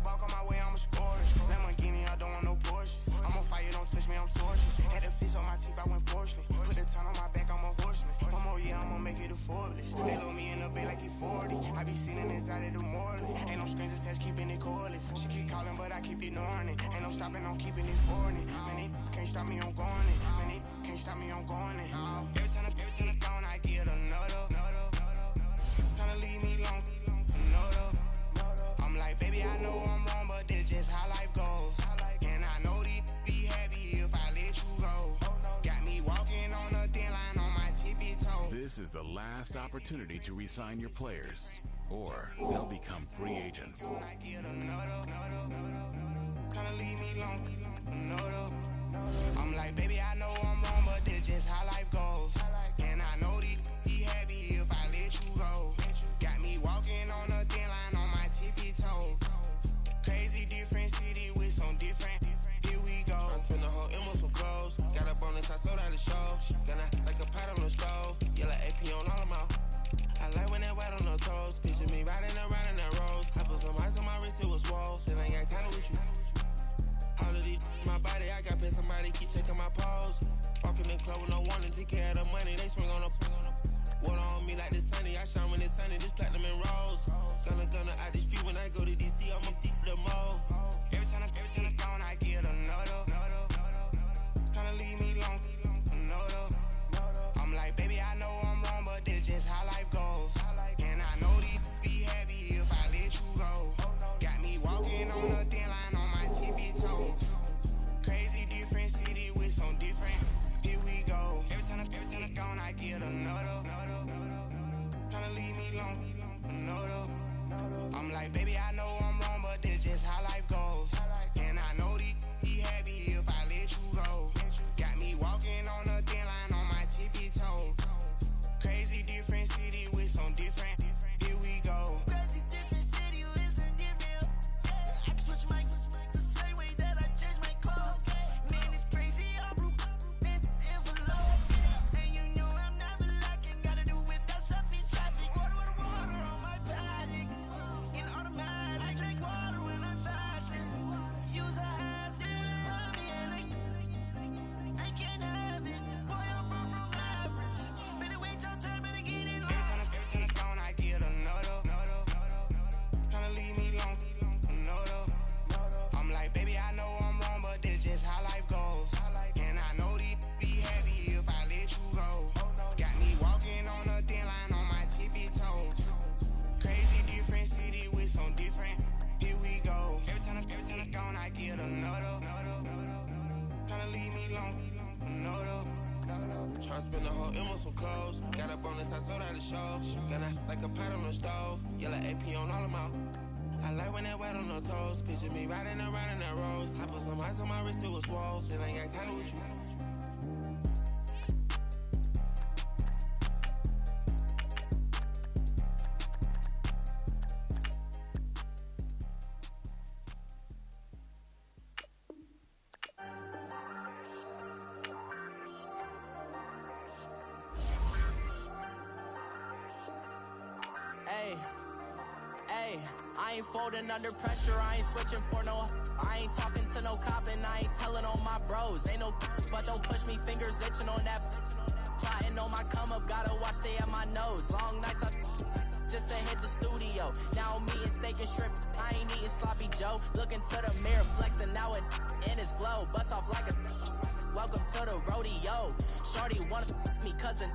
Walk on my way, I'ma score it. Lamborghini, I don't want no Porsches. I'm on fire, don't touch me, I'm torching. Had the fish on my teeth, I went porcelain. Put the town on my back, I'm a horseman. One more year, I'ma make it affordless. They load me in the bay like he 40. I be sitting inside of the morning. Ain't no screens attached, keeping it cordless. She keep calling, but I keep ignoring it. Ain't no stopping, I'm keeping it for it. Man, they can't stop me, I'm going it. Man, they can't stop me, I'm going it. Every time I gone, I get another. Tryna leave me long, another. I'm like, baby, I know I'm wrong, but this just how life goes. And I know these be happy if I let you go. Got me walking on a thin line on my tippy toe. This is the last opportunity to re-sign your players, or they'll become free agents. I get another. Tryna leave me long, another. I'm like, baby, I know I'm wrong, but this just how life goes. And I know these be happy if I let you go. Got me walking on a thin line on my tippy toe. Crazy different city with some different. Here we go. I spent the whole M on some clothes. Got a bonus, I sold out the show. Got like a pot on the stove. Yellow AP on all of my. I like when that wet on the toes. Picture me riding around in that rose. I put some ice on my wrist, it was swole. Still ain't got time with you. All of these, my body, I got been somebody keep checking my pose. Walk Walk in the club with no warning, take care of the money, they swing on the water on me like the sunny, I shine when it's sunny, just platinum and rose. Gonna out the street when I go to DC, I'ma see the mall. Every time I'm gone, I get another. Tryna leave me alone, another. I'm like, baby, I know I'm wrong, but this just how life goes. And I know these be happy if I let you go. Got me walking on the thin line on my tippy toes. Crazy different city with some different. Here we go. Every time I'm gone, I get another. Tryna leave me alone, another. I'm like, baby, I know I'm wrong, but this just how life goes. And I know these be happy if I let you go. Got me walking on the thin line on my tippy toes. Crazy different city with some different. Here we go. Crazy different city with some different. I can switch my the same way that I change my clothes. Man, it's crazy. I'm broke and for low. And you know I'm never lacking. Gotta do it that's up in traffic. Water on my paddock. In automatic. I drink water when I'm fasting. Use a ass and I can't have it. Boy, I'm from average. Better wait your turn, better get it on. Every time I'm gone, I get another. Tryna leave me alone, another. I'm like, baby, I know I'm wrong, but this just how life goes. And I know these be happy if I let you go. Got me walking on a thin line on my tippy toes. Crazy different city with some different. Here we go. Every time I'm gone, I get another. Tryna leave me alone, another. Tryna spend the whole M on some clothes. Got up on this, I sold out the show. Gonna like a pot on the stove. Yellow AP on all of my. I like when that wet on the toes. Picture me riding around in that rose. I put some ice on my wrist, it was swole. Then I got tired with you. Hey, I ain't folding under pressure, I ain't switching for no. I ain't talking to no cop and I ain't telling on my bros. Ain't no, but don't push me, fingers itching on that. Plotting on my come up, gotta watch stay at my nose. Long nights, just to hit the studio. Now I'm eating steak and shrimp, I ain't eating sloppy Joe. Looking to the mirror, flexing now it in his glow. Bust off like a, welcome to the rodeo. Shorty wanna me cousin,